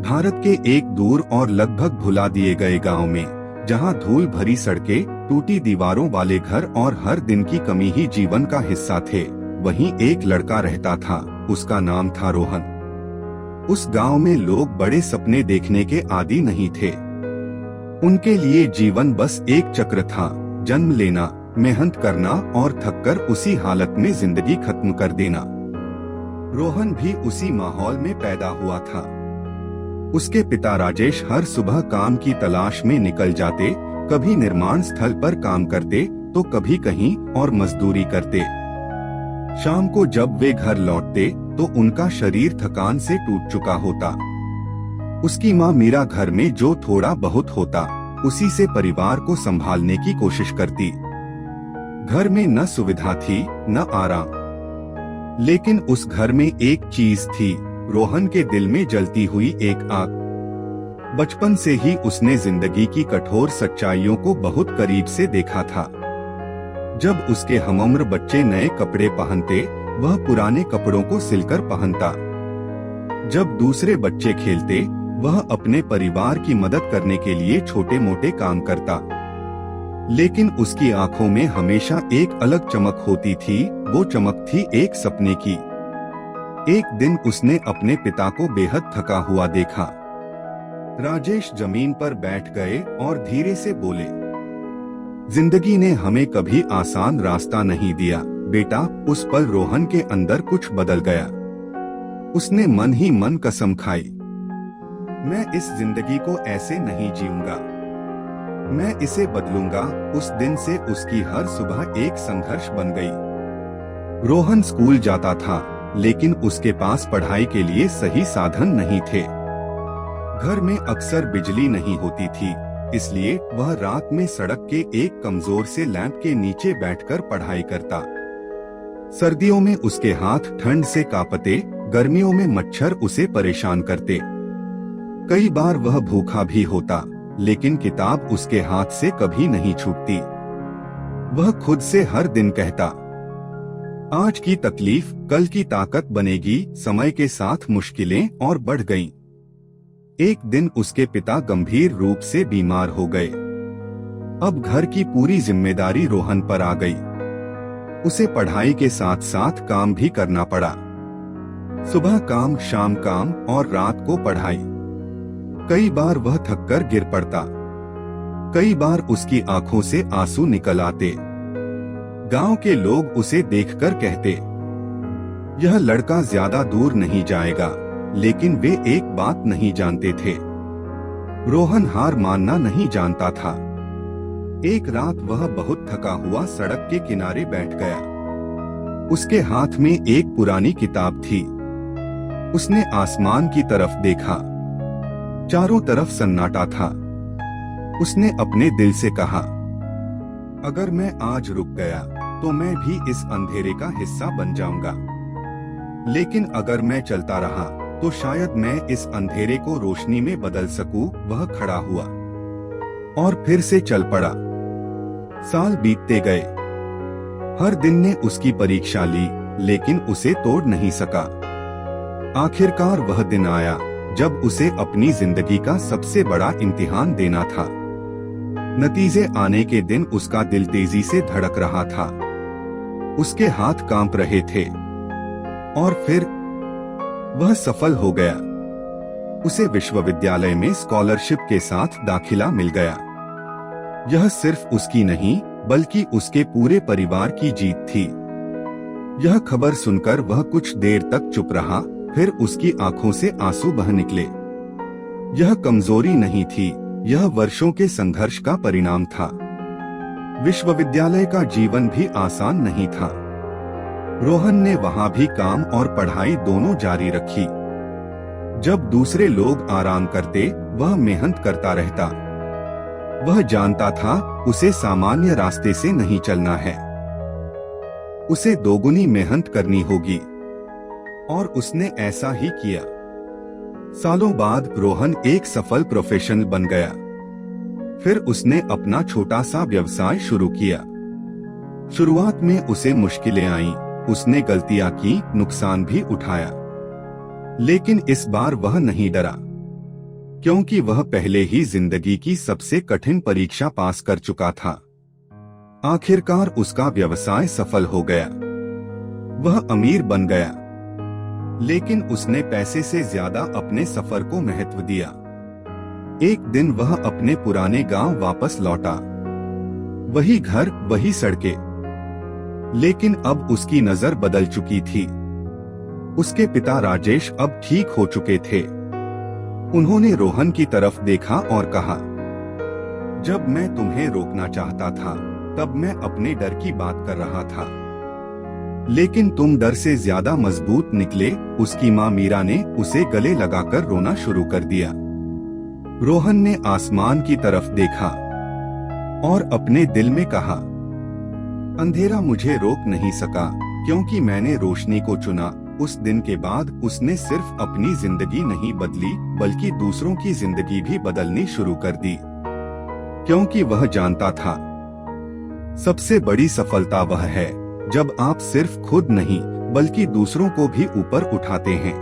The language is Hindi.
भारत के एक दूर और लगभग भुला दिए गए गांव में, जहां धूल भरी सड़कें, टूटी दीवारों वाले घर और हर दिन की कमी ही जीवन का हिस्सा थे, वहीं एक लड़का रहता था। उसका नाम था रोहन। उस गांव में लोग बड़े सपने देखने के आदी नहीं थे। उनके लिए जीवन बस एक चक्र था, जन्म लेना, मेहनत करना और थककर उसी हालत में जिंदगी खत्म कर देना। रोहन भी उसी माहौल में पैदा हुआ था। उसके पिता राजेश हर सुबह काम की तलाश में निकल जाते, कभी निर्माण स्थल पर काम करते तो कभी कहीं और मजदूरी करते। शाम को जब वे घर लौटते तो उनका शरीर थकान से टूट चुका होता। उसकी माँ मीरा घर में जो थोड़ा बहुत होता, उसी से परिवार को संभालने की कोशिश करती। घर में न सुविधा थी न आराम, लेकिन उस घर में एक चीज थी, रोहन के दिल में जलती हुई एक आग। बचपन से ही उसने जिंदगी की कठोर सच्चाइयों को बहुत करीब से देखा था। जब उसके हमउम्र बच्चे नए कपड़े पहनते, वह पुराने कपड़ों को सिलकर पहनता। जब दूसरे बच्चे खेलते, वह अपने परिवार की मदद करने के लिए छोटे मोटे काम करता। लेकिन उसकी आंखों में हमेशा एक अलग चमक होती थी। वो चमक थी एक सपने की। एक दिन उसने अपने पिता को बेहद थका हुआ देखा। राजेश जमीन पर बैठ गए और धीरे से बोले, जिंदगी ने हमें कभी आसान रास्ता नहीं दिया बेटा। उस पल रोहन के अंदर कुछ बदल गया। उसने मन ही मन कसम खाई, मैं इस जिंदगी को ऐसे नहीं जीऊंगा, मैं इसे बदलूंगा। उस दिन से उसकी हर सुबह एक संघर्ष बन गई। रोहन स्कूल जाता था, लेकिन उसके पास पढ़ाई के लिए सही साधन नहीं थे। घर में अक्सर बिजली नहीं होती थी, इसलिए वह रात में सड़क के एक कमजोर से लैंप के नीचे बैठकर पढ़ाई करता। सर्दियों में उसके हाथ ठंड से कांपते, गर्मियों में मच्छर उसे परेशान करते। कई बार वह भूखा भी होता, लेकिन किताब उसके हाथ से कभी नहीं छूटती। वह खुद से हर दिन कहता, आज की तकलीफ कल की ताकत बनेगी। समय के साथ मुश्किलें और बढ़ गईं। एक दिन उसके पिता गंभीर रूप से बीमार हो गए। अब घर की पूरी जिम्मेदारी रोहन पर आ गई। उसे पढ़ाई के साथ साथ काम भी करना पड़ा। सुबह काम, शाम काम और रात को पढ़ाई। कई बार वह थककर गिर पड़ता, कई बार उसकी आंखों से आंसू निकल आते। गांव के लोग उसे देखकर कहते, यह लड़का ज्यादा दूर नहीं जाएगा। लेकिन वे एक बात नहीं जानते थे, रोहन हार मानना नहीं जानता था। एक रात वह बहुत थका हुआ सड़क के किनारे बैठ गया। उसके हाथ में एक पुरानी किताब थी। उसने आसमान की तरफ देखा, चारों तरफ सन्नाटा था। उसने अपने दिल से कहा, अगर मैं आज रुक गया तो मैं भी इस अंधेरे का हिस्सा बन जाऊंगा। लेकिन अगर मैं चलता रहा तो शायद मैं इस अंधेरे को रोशनी में बदल सकूं। वह खड़ा हुआ और फिर से चल पड़ा। साल बीतते गए। हर दिन ने उसकी परीक्षा ली, लेकिन उसे तोड़ नहीं सका। आखिरकार वह दिन आया जब उसे अपनी जिंदगी का सबसे बड़ा इम्तिहान देना था। नतीजे आने के दिन उसका दिल तेजी से धड़क रहा था। उसके हाथ कांप रहे थे। और फिर वह सफल हो गया। उसे विश्वविद्यालय में स्कॉलरशिप के साथ दाखिला मिल गया। यह सिर्फ उसकी नहीं, बल्कि उसके पूरे परिवार की जीत थी। यह खबर सुनकर वह कुछ देर तक चुप रहा, फिर उसकी आंखों से आंसू बह निकले। यह कमजोरी नहीं थी, यह वर्षों के संघर्ष का परिणाम था। विश्वविद्यालय का जीवन भी आसान नहीं था। रोहन ने वहां भी काम और पढ़ाई दोनों जारी रखी। जब दूसरे लोग आराम करते, वह मेहनत करता रहता। वह जानता था उसे सामान्य रास्ते से नहीं चलना है, उसे दोगुनी मेहनत करनी होगी। और उसने ऐसा ही किया। सालों बाद रोहन एक सफल प्रोफेशनल बन गया। फिर उसने अपना छोटा सा व्यवसाय शुरू किया। शुरुआत में उसे मुश्किलें आईं, उसने गलतियां की, नुकसान भी उठाया। लेकिन इस बार वह नहीं डरा। क्योंकि वह पहले ही जिंदगी की सबसे कठिन परीक्षा पास कर चुका था। आखिरकार उसका व्यवसाय सफल हो गया। वह अमीर बन गया, लेकिन उसने पैसे से ज्यादा अपने सफर को महत्व दिया। एक दिन वह अपने पुराने गांव वापस लौटा। वही घर, वही सड़कें, लेकिन अब उसकी नजर बदल चुकी थी। उसके पिता राजेश अब ठीक हो चुके थे। उन्होंने रोहन की तरफ देखा और कहा, जब मैं तुम्हें रोकना चाहता था तब मैं अपने डर की बात कर रहा था, लेकिन तुम डर से ज्यादा मजबूत निकले। उसकी माँ मीरा ने उसे गले लगाकर रोना शुरू कर दिया। रोहन ने आसमान की तरफ देखा और अपने दिल में कहा, अंधेरा मुझे रोक नहीं सका क्योंकि मैंने रोशनी को चुना। उस दिन के बाद उसने सिर्फ अपनी जिंदगी नहीं बदली, बल्कि दूसरों की जिंदगी भी बदलनी शुरू कर दी, क्योंकि वह जानता था सबसे बड़ी सफलता वह है जब आप सिर्फ खुद नहीं बल्कि दूसरों को भी ऊपर उठाते हैं।